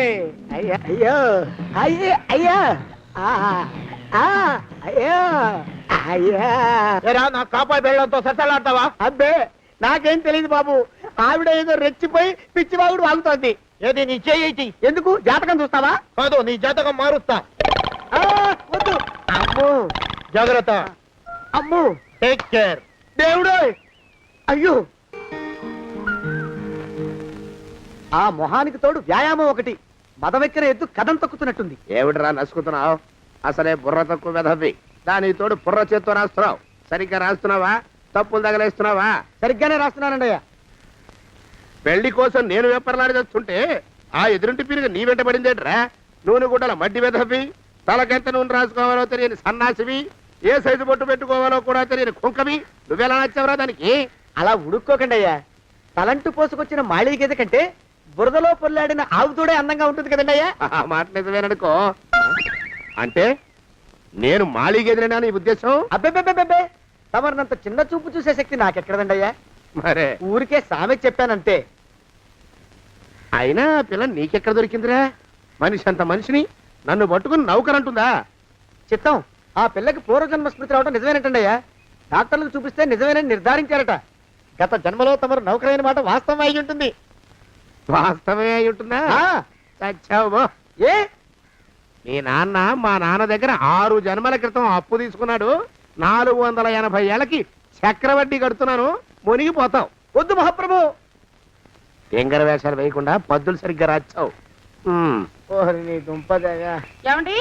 అయ్యా అయ్యో అయ్యో అయ్యా అయ్యో అయ్యా. నా కాపాయి బెళ్ళంతో సత్తలాడతావా? అబ్బే నాకేం తెలియదు బాబు, ఆవిడ ఏదో రెచ్చిపోయి పిచ్చివాగుడు వాగుతోంది. ఏది నీ చేయి? ఎందుకు? జాతకం చూస్తావా? కాదు, నీ జాతకం మారుస్తా. వద్దు. అమ్మో జాగ్రత్త. అమ్మో టేక్ కేర్. దేవుడు. అయ్యో ఆ మొహానికి తోడు వ్యాయామం ఒకటి. మదవెక్కిన ఎద్దు కథం తొక్కుతున్నట్టుంది. ఏమిటిరా నసుకుతున్నావు? అసలే బుర్ర తక్కువ వెధవి. దాని తోడు బుర్ర చేత్తో రాస్తున్నావు. సరిగ్గా రాస్తున్నావా? తప్పులు తగలేస్తున్నావా? సరిగ్గానే రాస్తున్నానండి అయ్యా. పెళ్లి కోసం నేను వెప్పర్లాడి చేస్తుంటే ఆ ఎదురింటి పీరుగా నీ వెంట పడిందేట్రా? నూనె గుడ్డల మడ్డి వెధవి, తలకెంత నూనె రాసుకోవాలో తెలియని సన్నాసివి, ఏ సైజు బొట్టు పెట్టుకోవాలో కూడా తెలియని కుంకవి. నువ్వెలా నచ్చావురా దానికి? అలా ఉడుక్కోకండి అయ్యా. తలంటు పోసుకొచ్చిన మాళీ గేదె కంటే బురదలో పొల్లాడిన ఆవుతోడే అందంగా ఉంటుంది కదండి అయ్యా. ఆ మాట నిజమేననుకో. అంటే నేను మాళీగెదిరినా నీ ఉద్దేశం? అబ్బెబ్బెబ్బెబ్బే, తమరినంత చిన్న చూపు చూసే శక్తి నాకెక్కడదండి అయ్యా. మరే ఊరికే సామె చెప్పానంతే. అయినా ఆ పిల్ల నీకెక్కడ దొరికిందిరా? మనిషి అంత మనిషిని నన్ను పట్టుకుని నౌకరంటుందా? చిత్తం, ఆ పిల్లకి పూర్వజన్మ స్మృతి రావడం నిజమేనటండి అయ్యా. డాక్టర్లకు చూపిస్తే నిజమేనని నిర్ధారించారట. గత జన్మలో తమరు నౌకరైన మాట వాస్తవం అయి ఉంటుంది. వాస్తవమే అయి ఉంటుందా? చచ్చావు. ఏ మీ నాన్న మా నాన్న దగ్గర 6 జన్మల క్రితం అప్పు తీసుకున్నాడు. 480 ఏళ్ళకి చక్రవడ్డీ కడుతున్నాను. మునిగిపోతావు. వద్దు మహాప్రభు. ఎంగర వేషాలు వేయకుండా పద్దులు సరిగ్గా రాచావు. ఓహరి నీ దుంపదగా. ఏమండి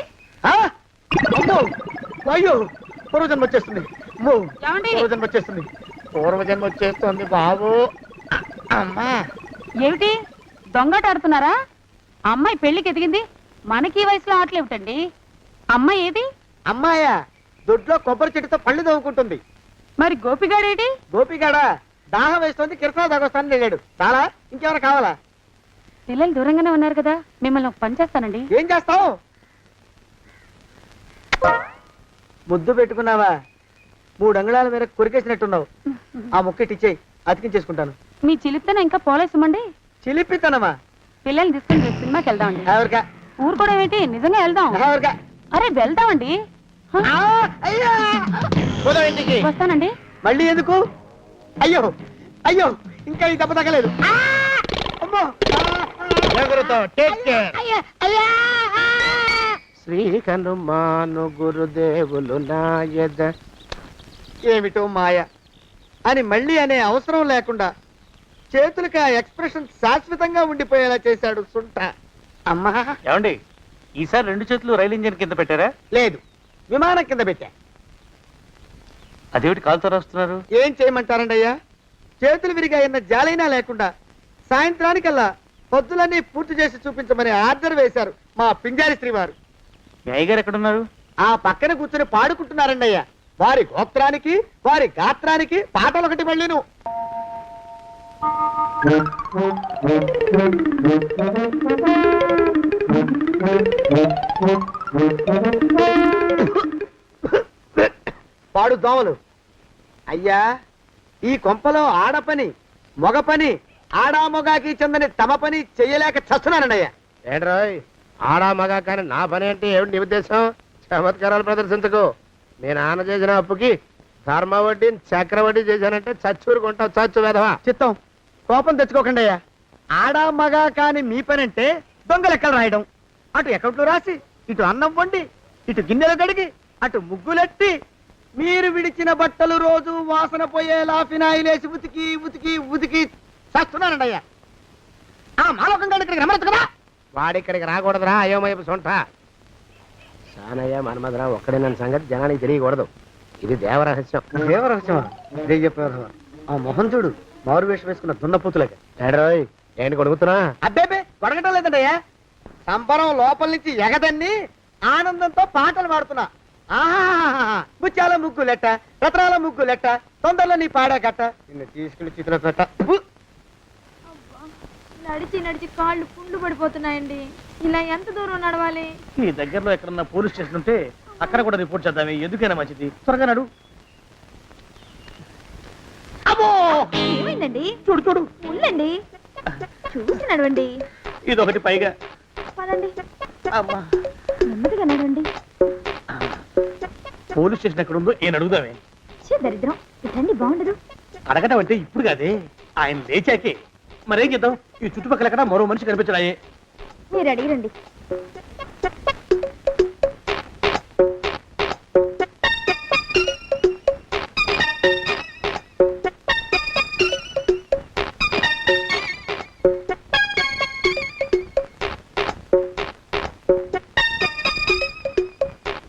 అమ్మో అయ్యో, పూర్వజన్మ వచ్చేస్తుంది. అమ్మో, ఏమండి? పూర్వజన్మ వచ్చేస్తుంది. పూర్వజన్మ వచ్చేస్తుంది బాబు. అమ్మా ఏమిటి దొంగట ఆడుతున్నారా? అమ్మాయి పెళ్లికి ఎదిగింది, మనకి ఈ వయసులో ఆటలేమిటండి? అమ్మాయి ఏది? అమ్మాయా? దొడ్లో కొబ్బరి చెట్టుతో పళ్ళు తవ్వుకుంటుంది. మరి గోపిగాడేటి? గోపిగాడ దాహం వేస్తుంది, కిరసా దాగొస్తానని వెళ్ళాడు. చాలా ఇంకేమైనా కావాలా? పిల్లలు దూరంగానే ఉన్నారు కదా, మిమ్మల్ని ఒక పని చేస్తానండి. ఏం చేస్తావు? ముద్దు పెట్టుకున్నావా? 3 అంగుళాల మేర కొరికేసినట్టున్నావు. ఆ ముక్కటిచ్చేయి, అతికించేసుకుంటాను. మీ చిలిపితేనే ఇంకా పోలేసమండి. చిలిపితనమా? పిల్లల్ని తీసుకుని రేపు సినిమాకి వెళ్దామండి. ఎవరికా? ఊరుకోవడం ఏంటి, నిజంగా వెళ్దాం. ఎవరికా? అరే వెళ్దామండి. హ, అయ్యా పోదాం ఇంటికి. వస్తానండి. మళ్ళీ ఎందుకు? అయ్యో అయ్యో, ఇంకా ఈ దెబ్బ తగ్గలేదు. అమ్మో. జాగ్రత్త. Take care. శ్రీ హనుమాను గురుదేవులు నాయద. ఏమిటో మాయ అని మళ్ళీ అనే అవసరం లేకుండా చేతులకి ఆ ఎక్స్ప్రెషన్ శాశ్వతంగా ఉండిపోయేలా చేశాడు సుంట. అమ్మా. ఏమండి ఈసారి 2 చేతులు రైలు ఇంజిన్ కింద పెట్టారా? లేదు, విమానం కింద పెట్టా. అదేమిటి కాలుతో రాస్తున్నారు? ఏం చేయమంటారండి అయ్యా? చేతులు విరిగాయన్న జాలైనా లేకుండా సాయంత్రానికల్లా పొద్దులన్నీ పూర్తి చేసి చూపించమని ఆర్డర్ వేశారు మా పింజారి శ్రీ వారు. మీ అయ్యగారు ఎక్కడున్నారు? ఆ పక్కన కూర్చొని పాడుకుంటున్నారండి అయ్యా. వారి గోత్రానికి వారి గాత్రానికి పాటలు ఒకటి మళ్ళీను. పాడు దోమలు. అయ్యా, ఈ కొంపలో ఆడపని మొగ పని ఆడా మొగాకి చెందని తమ పని చెయ్యలేక చస్తున్నానండి అయ్యా. ఏంట్రాయ్ ఆడా మగా కానీ నా పని అంటే ఏమిటి నీ ఉద్దేశం? చమత్కారాలు ప్రదర్శించకు. మీ నాన్న చేసిన అప్పుకి ధర్మ వడ్డీ చక్ర వడ్డీ చేశానంటే చచ్చూరుకుంటావు. చచ్చు వెధవా. చిత్తం, కోపం తెచ్చుకోకండి అయ్యా. ఆడ మగ కాని మీ పని అంటే దొంగ లెక్కలు రాయడం. అటు అకౌంట్లో రాసి, ఇటు అన్నం వండి, ఇటు గిన్నెలు కడిగి, అటు ముగ్గులెట్టి, మీరు విడిచిన బట్టలు రోజు వాసన పోయేలా ఫినాయిలేసి ఉతికి ఉతికి ఉతికి చేస్తున్నానండి అయ్యా. ఆ మాలోకం గారు ఇక్కడికి రమ్మచ్చు కదా. వాడిక్కడికి రాకూడదురా అయోమయపు సొంట. సానయ్య మన్మధరా ఒక్కడే నన్ను సంగతి జనానికి తెలియకూడదు. ఇది దేవరహస్యం. దేవరహస్యమా? ఇదే చెప్పారు. ఆ మొహం చూడు, మారు వేషం వేసుకున్న దున్నపోతులేక. ఏడ్రోయ్, ఏంటి కొడుకుతున్నా? అబ్బేబే కొడగటం లేదండి అయ్యా. సంబరం లోపల నుంచి ఎగదన్ని ఆనందంతో పాటలు పాడుతున్నా. ఆహా, ముత్యాల ముగ్గులెట్ట, రత్నాల ముగ్గులెట్ట, తొందరలో నీ పాడా కట్ట, నిన్ను తీసుకుని చిత్ర పెట్ట. నడిచి నడిచి కాళ్ళు పుండ్లు పడిపోతున్నాయండి. ఇలా ఎంత దూరం నడవాలి? ఈ దగ్గరలో ఎక్కడన్నా పోలీస్ స్టేషన్ ఉంటే అక్కడ కూడా రిపోర్ట్ చేద్దామే, ఎందుకైనా మంచిది. త్వరగా నడు. అమ్మో, ఏమైందండి? చూడు చూడు, ఉండండి, చూసి నడవండి. ఇదొకటి పైగా. పదండి, అమ్మా, నెమ్మదిగా నడవండి. పోలీస్ స్టేషన్ ఎక్కడ ఉందో ఏం అడుగుదామే. దరిద్రం, ఇటండి బాగుండదు. అడగటం అంటే ఇప్పుడు కాదే, ఆయన లేచాకే. మరేం చేద్దాం, ఈ చుట్టుపక్కల ఎక్కడ మరో మనిషి కనిపించడాయే. మీరు అడిగిరండి.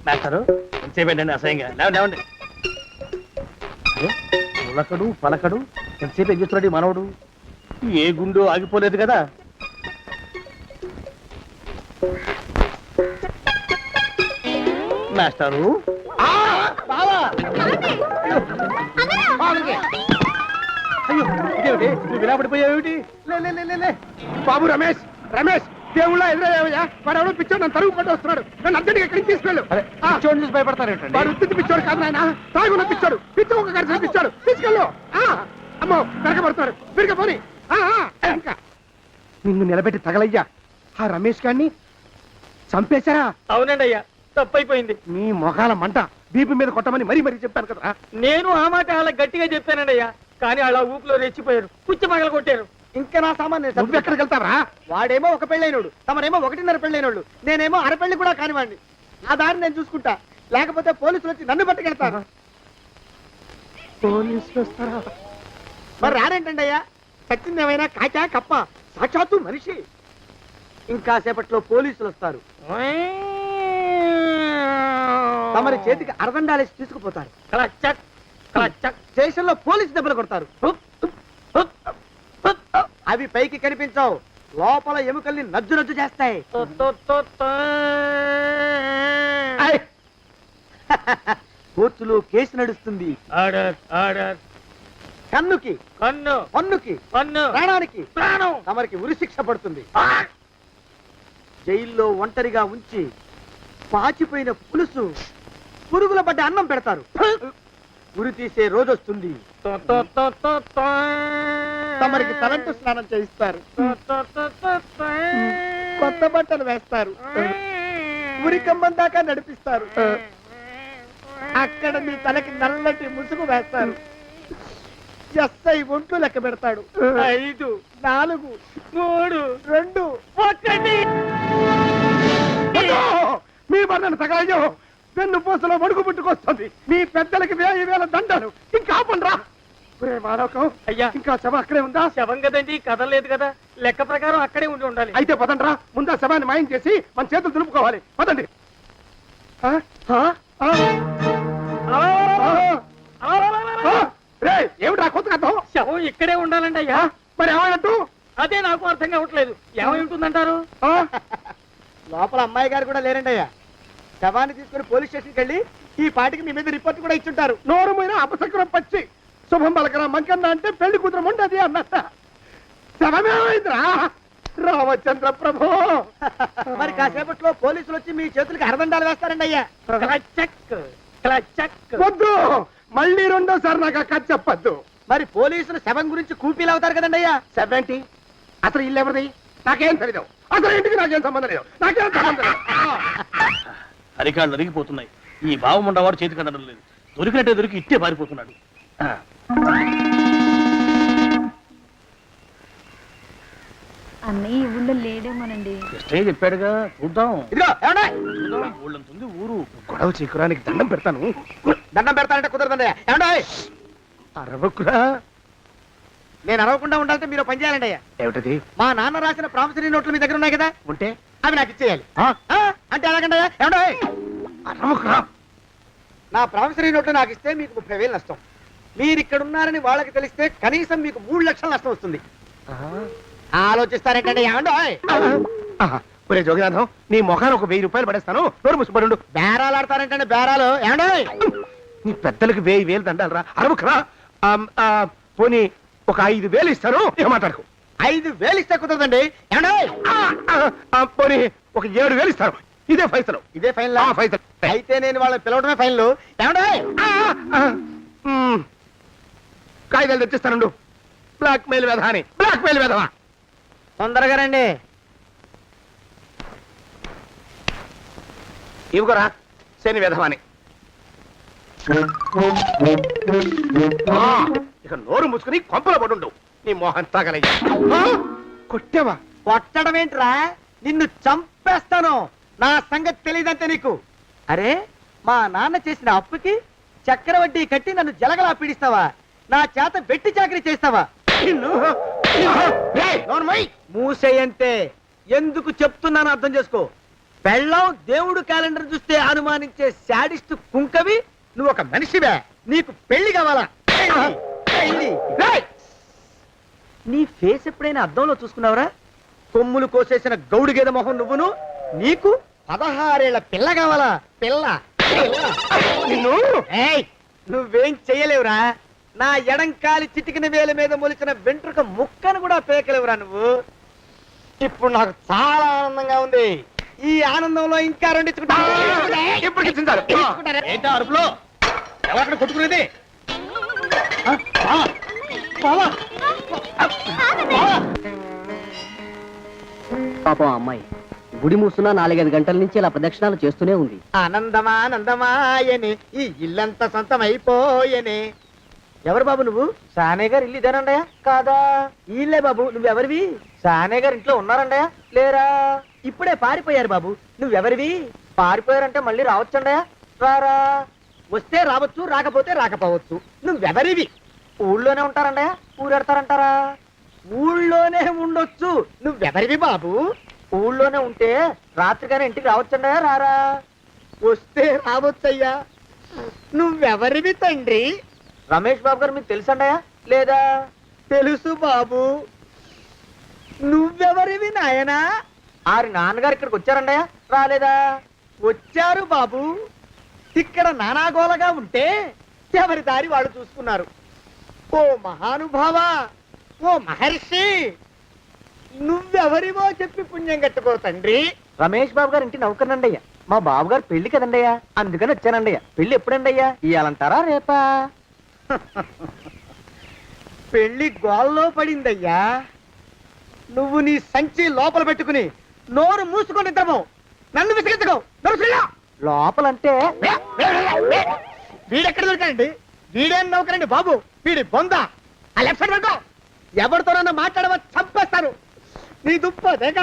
మాస్టారు ఎంతసేపండి అసహ్యంగా. లేవండి. అరే, పులకడు పలకడు, ఎంతసేపు ఏం చేస్తున్నాడు ఈ మనవడు? ఏ గుండు ఆగిపోలేదు కదా. మాస్టారు, అయ్యో ఇదేమిటి, నువ్వు ఇలా పడిపోయావేమిటి? లే. బాబు రమేష్, రమేష్ దేవుళ్ళ ఎదురయ్యా. వాడు ఎవడో పిచ్చోడు నన్ను తరుగు పట్టు వస్తున్నాడు. నన్ను అద్దెకి ఎక్కడికి తీసుకెళ్ళు. చూడండి చూసి భయపడతారేంటండి? వాడు ఉత్తి పిచ్చోడు కాదు నాయన, తాగున్న పిచ్చోడు, పిచ్చి ఒక గడిచిన పిచ్చోడు. తీసుకెళ్ళు. అమ్మో వెనకబడుతున్నాడు, విరిగా పోని. ఇంకా నిన్ను నిలబెట్టి తగలయ్యా. ఆ రమేష్ గారిని చంపేశారా? అవునండి అయ్యా, తప్పైపోయింది. నీ మొఖాల మంట, బీపీ మీద కొట్టమని మరీ మరీ చెప్పాను కదా. నేను ఆ మాట అలా గట్టిగా చెప్పానండి అయ్యా, కానీ అలా ఊపిలో రెచ్చిపోయారు, పుచ్చి పగల కొట్టారు. ఇంకా నా సామాన్ నేను నువ్వు ఎక్కడికి వెళ్తావా? వాడేమో ఒక పెళ్ళైనోడు, తమరేమో 1.5 పెళ్ళైనోళ్ళు, నేనేమో అరపెళ్ళి కూడా కానివ్వండి. ఆ దారి నేను చూసుకుంటా, లేకపోతే పోలీసులు వచ్చి నన్ను పట్టుకెళ్తారు. పోలీసులు వస్తారా? మరి రారేంటండి అయ్యా? చచ్చింది ఏమైనా కాచా కప్ప, సాక్షాత్తు మనిషి. ఇంకా సేపట్లో పోలీసులు వస్తారు, తమరి చేతికి అరదండాలేసి తీసుకుపోతారు. క్లచక్, క్లచక్. స్టేషన్లో పోలీసు దెబ్బలు కొడతారు. అవి పైకి కనిపించవు, లోపల ఎముకల్ని నజ్జు నజ్జు చేస్తాయి. కోర్టులో కేసు నడుస్తుంది. Order, order. కన్నుకి కన్ను, పన్నుకి పన్ను, ప్రాణానికి ప్రాణం. తమరికి ఉరిశిక్ష పడుతుంది. జైల్లో ఒంటరిగా ఉంచి పాచిపోయిన పులుసు, పురుగుల పడ్డ అన్నం పెడతారు. ఉరి తీసే రోజు వస్తుంది. తమరికి తలంటు స్నానం చేయిస్తారు, కొత్త బట్టలు వేస్తారు, ఉరి కంబం దాకా నడిపిస్తారు. అక్కడ మీ తలకి నల్లటి ముసుగు వేస్తారు. ఎస్ఐ ఒంట్లు లెక్క పెడతాడు. 5, 4, 3, 2, 1. మీ వర్ణన తగలయ్యో, వెన్ను పూసలో మడుగు పుట్టుకొస్తుంది. మీ పెద్దలకి 1000 దండలు. ఇంకా ఆపండ్రా. మానవకం అయ్యా, ఇంకా శవం అక్కడే ఉందా? శవం కదండి, కదలేదు కదా, లెక్క ప్రకారం అక్కడే ఉండి ఉండాలి. అయితే పదండ్రా, ముందా శవాన్ని మాయం చేసి మన చేతులు దులుపుకోవాలి. పదండి. ఏమిట్రా కొత్త కథ? శవం ఇక్కడే ఉండాలండి అయ్యా. మరి ఏమైనట్టు? అదే నాకు అర్థం కావట్లేదు. ఏమై ఉంటుందంటారు? లోపల అమ్మాయి గారు కూడా లేరండి అయ్యా. శవాన్ని తీసుకుని పోలీస్ స్టేషన్కి వెళ్ళి ఈ పాటికి మీ మీద రిపోర్ట్ కూడా ఇచ్చుంటారు. నోరు మీద అపశకునం పచ్చి శుభం పలకరా మంకన్న అంటే పెళ్లి కూతురం ఉండదు అన్నట్ట. శవమేమైందిరా? రామచంద్ర ప్రభు. మరి కాసేపట్లో పోలీసులు వచ్చి మీ చేతులకి అరదండాలు వేస్తారండి అయ్యా. క్లచక్, క్లచక్. వద్దు, మళ్ళీ రెండోసారి నాకు కథ చెప్పద్దు. మరి పోలీసులు శవం గురించి కూపీలు అవుతారు కదండి అయ్యా. సెవెంటీ అసలు ఇల్లు ఎవరిది? నాకేం తెలియదు. అసలు ఇంటికి నాకేం సంబంధం లేదు. నాకేం సంబంధం లేదు. అరికాళ్ళు అరిగిపోతున్నాయి. ఈ బావముండవాడు చేతికి అందడం లేదు. దొరికినట్టే దొరికి ఇట్టే పారిపోతున్నాడు. అన్నయ్య ఈ ఊళ్ళో లేడేమోనండి. కృష్ణయ్య చెప్పాడుగా, చూద్దాం. ఇదిగో ఏమండే ఊళ్ళంతుంది ఊరు. గొడవ చీకురానికి దండం పెడతాను. దండం పెడతానంటే కుదరదండి. ఏమండే అరవకురా. నేను అరవకుండా ఉండాలంటే మీరు పని చేయాలండి అయ్యా. ఏమిటది? మా నాన్న రాసిన ప్రామిసరీ నోట్లు మీ దగ్గర ఉన్నాయి కదా, ఉంటే అవి నాకు ఇచ్చేయాలి. ఆ? అంటే ఎలాగండి అయ్యా? ఏమండే అరవకురా. నా ప్రామిసరీ నోట్లు నాకు ఇస్తే మీకు 30,000 నష్టం. మీరు ఇక్కడ ఉన్నారని వాళ్ళకి తెలిస్తే కనీసం మీకు 3 లక్షల నష్టం వస్తుంది. ఆలోచిస్తారేంటండి? ఏమండో ఒరే జోగినాథం, నీ మొఖాన్ని ఒక 1000 రూపాయలు పడేస్తాను. నోరు ముసుపడు. బేరాలు ఆడతారేంటండి? బేరాలు ఏమండో? నీ పెద్దలకు 1000 దండాలరా. అరవకురా. పోనీ ఒక 5,000 ఇస్తాను. ఏమాటాడుకో. 5,000 ఇస్తే కుదరదండి. ఏమండో? పోనీ ఒక 7,000 ఇస్తాను. ఇదే ఫైసలు. ఇదే ఫైన్ ఫైసలు. అయితే నేను వాళ్ళని పిలవడమే ఫైన్లు. ఏమండో? కాగితాలు తెచ్చిస్తానండు. Black mail వెధవాని. బ్లాక్ మెయిల్ వెధవా. తొందరగా రండి. ఇవ్వరా శని వెధవాని. ఇక నోరు మూసుకుని కొంపల పడుండు. నీ మోహన్ తాగలయ్యా. కొట్టావా? కొట్టడం ఏంట్రా? నిన్ను చంపేస్తాను. నా సంగతి తెలియదంటే నీకు. అరే, మా నాన్న చేసిన అప్పుకి చక్రవడ్డీ కట్టి నన్ను జలగలా పీడిస్తావా? నా చేత వెట్టి చాకరీ చేస్తావా? మూసేయంటే ఎందుకు చెప్తున్నాను అర్థం చేసుకో. పెళ్ళం దేవుడు క్యాలెండర్ చూస్తే అనుమానించే శాడిస్ట్ కుంకవి నువ్వు ఒక మనిషివే. నీకు పెళ్లి కావాలా? పెళ్లి. నీ ఫేస్ ఎప్పుడైనా అద్దంలో చూసుకున్నావురా? కొమ్ములు కోసేసిన గౌడు గేదె మొహం నువ్వును. నీకు 16 ఏళ్ల పిల్ల కావాలా? పిల్ల. నిన్ను ఏయ్, నువ్వేం చెయ్యలేవురా. నా ఎడంకాలి చిటికిన వేల మీద మొలిచిన వెంట్రుక ముక్కను కూడా పేకలేవురా నువ్వు. ఇప్పుడు నాకు చాలా ఆనందంగా ఉంది. ఈ ఆనందంలో ఇంకా రెండించుకుంటా. ఎప్పటికి చింతారు. ఏంటా అరుపులో? ఎవరక్కడ కొట్టుకునేది? పాపం అమ్మాయి గుడి మూసున్న 4-5 గంటల నుంచి ఇలా ప్రదక్షిణాలు చేస్తూనే ఉంది. ఆనందమానందమాయని ఈ ఇల్లంతా సొంతం అయిపోయని. ఎవరు బాబు నువ్వు? సానే గారు ఇల్లు ఇదేనండయా? కాదా? ఇల్లే బాబు. నువ్వెవరివి? సానే గారు ఇంట్లో ఉన్నారండయా? లేరా? ఇప్పుడే పారిపోయారు బాబు. నువ్వెవరివి? పారిపోయారంటే మళ్ళీ రావచ్చండయా? రారా. వస్తే రావచ్చు, రాకపోతే రాకపోవచ్చు. నువ్వెవరివి? ఊళ్ళోనే ఉంటారండయా? ఊరెడతారంటారా? ఊళ్ళోనే ఉండొచ్చు. నువ్వెవరివి బాబు? ఊళ్ళోనే ఉంటే రాత్రిగానే ఇంటికి రావచ్చండయా? రారా. వస్తే రావచ్చయ్యా. నువ్వెవరివి తండ్రి? రమేష్ బాబు గారు మీకు తెలుసండయా? లేదా? తెలుసు బాబు. నువ్వెవరివి నాయనా? ఆరి నాన్నగారు ఇక్కడికి వచ్చారండయా? రాలేదా? వచ్చారు బాబు. ఇక్కడ నానాగోలగా ఉంటే ఎవరి దారి వాళ్ళు చూసుకున్నారు. ఓ మహానుభావా, ఓ మహర్షి, నువ్వెవరివో చెప్పి పుణ్యం కట్టుకో తండ్రి. రమేష్ బాబు గారు ఇంటి నౌకర్నండయ్యా. మా బాబు గారు పెళ్లి కదండయ్యా, అందుకని వచ్చానండయ్యా. పెళ్లి ఎప్పుడండయ్యా? ఇయ్యాలంటారా రేపా? పెళ్లి గోల్లో పడిందయ్యా. నువ్వు నీ సంచి లోపల పెట్టుకుని నోరు మూసుకొని నిద్రపో. నన్ను విసిగించుకో. లోపలంటే వీడెక్కడ దొరికాడండి? వీడేం నౌకరండి బాబు, వీడి బొంద. ఆ లెఫ్ట్ సైడ్ పెట్టుకో. ఎవరితోనన్నా మాట్లాడవా చంపేస్తాను. నీ దుప్ప దేక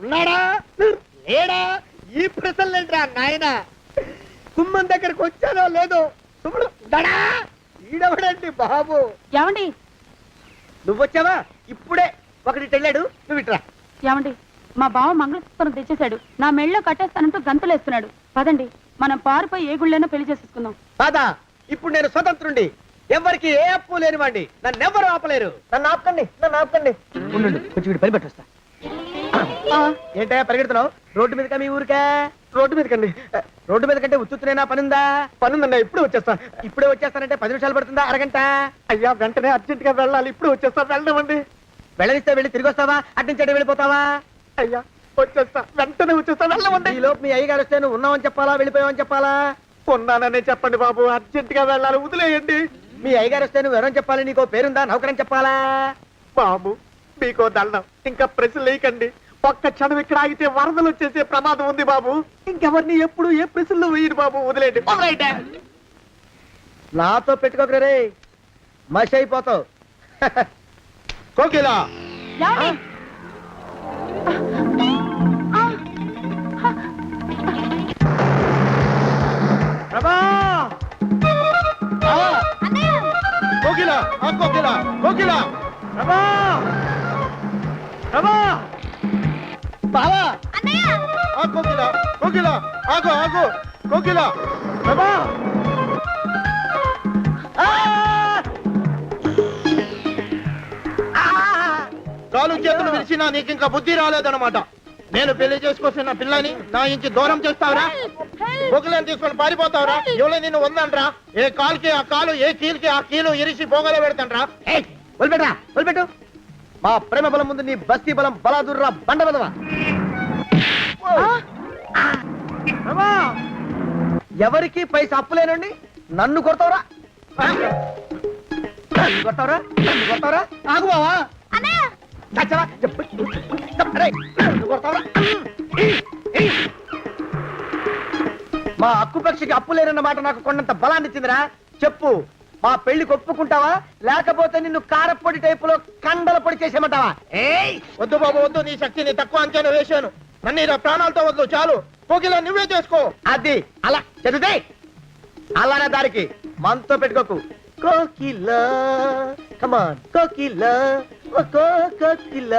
ఉన్నాడా లేడా? ఈ ప్రశ్నలేంట్రా నాయన. కుమ్మం దగ్గరకు వచ్చానో లేదో సుమ్ముడు ఉన్నాడా? ఈడవడండి బాబు. ఏమండి నువ్వొచ్చావా? ఇప్పుడే ఒకటి వెళ్ళాడు. నువ్వు ఇట్రా. ఏమండి, మా బావ మంగళసూత్రం తెచ్చేశాడు. నా మెళ్ళో కట్టేస్తానంటూ గంతులేస్తున్నాడు. పదండి, మనం పారిపోయి ఏ గుళ్ళైనా పెళ్లి చేసేసుకుందాం. కాదా? ఇప్పుడు నేను స్వతంత్రుండి. ఎవరికి ఏ అప్పు లేనివ్వండి. నన్ను ఎవరు ఆపలేరు. నన్ను ఆపకండి, నన్ను ఆపకండి. ఉండు, కొంచెం వీడి పని పెట్టొస్తా. ఏంటయ్యా పరిగెడుతున్నావు? రోడ్డు మీదకా మీ ఊరికా? రోడ్డు మీదకండి. రోడ్డు మీద కంటే ఉత్తునేనా? పనుందా? పనుందన్నా. ఇప్పుడే వచ్చేస్తా. ఇప్పుడే వచ్చేస్తానంటే 10 నిమిషాలు పడుతుందా? అరగంట? అయ్యా వెంటనే అర్జెంట్ గా వెళ్ళాలి. ఇప్పుడు వచ్చేస్తా. వెళ్ళమండి. వెళ్ళనిస్తే వెళ్ళి తిరిగి వస్తావా? అడ్డించండి వెళ్ళిపోతావా? అయ్యా వచ్చేస్తా, వెంటనే వచ్చేస్తా. వెళ్ళమండి. ఈ లోపు మీ అయ్యగారు వస్తే నువ్వు ఉన్నావని చెప్పాలా, వెళ్ళిపోయావని చెప్పాలా? ఉన్నాననే చెప్పండి బాబు. అర్జెంట్ గా వెళ్ళాలి, వదిలేయండి. మీ అయ్యగారు వస్తే నువ్వు ఎవరని చెప్పాలి? నీకో పేరుందా? నౌకరని చెప్పాలా? బాబు మీకో దండం. ఇంకా ప్రశ్నలు వేయకండి. ఒక్క క్షణం ఇక్కడ ఆగితే వరదలు వచ్చేసే ప్రమాదం ఉంది బాబు. ఇంకెవరిని ఎప్పుడు ఏ ప్రశ్నలు వేయరు బాబు. వదిలేయండి. నాతో పెట్టుకోకరే, మషి అయిపోతావు. కోకిలా ఏమండి? ప్రభా కోకిల కోకిల కోకిల ప్రభా ప్రభా బావా కోకిల కోకిల ఆగు ఆగు కోకిల ప్రభా కాలు చేతులు విరిచినా నీకు ఇంకా బుద్ధి రాలేదన్నమాట. నేను పెళ్లి చేసుకొస్తున్న పిల్లని నా ఇంటి దూరం చేస్తావురా? బొగ్గులను తీసుకొని పారిపోతావురా? ఎవరో నిన్ను ఉందంట్రా? ఏ కాలుకి ఆ కాలు, ఏ కీలుకి ఆ కీలు ఇరిసి పోగల పెడతాంట్రా? వదిలిపెట్టరా, వదిలిపెట్టు. మా ప్రేమ బలం ముందు నీ బస్తీ బలం బలాదుర్రా బండ బలవా. ఎవరికి పైసా అప్పులేనండి నన్ను కొడతావురా? కొడతావురా? కొడతావురా? ఆగు బావా. మా అక్కుపక్షికి అప్పు లేనన్నమాట నాకు కొన్నంత బలాన్ని ఇచ్చిందిరా. చెప్పు, మా పెళ్లి ఒప్పుకుంటావా లేకపోతే నిన్ను కారపొడి టైపులో కండల పొడి చేసేమంటావా? వద్దు బాబు వద్దు, నీ శక్తిని తక్కువ అంచనా వేశాను. నన్ను ఇలా ప్రాణాలతో వద్దు, చాలు. కోకిల నువ్వే చేసుకో. అది అలా చదివితే అలానే దారికి మనతో పెట్టుకోకు. కోకిల కమాన్ కోకిల కోకిల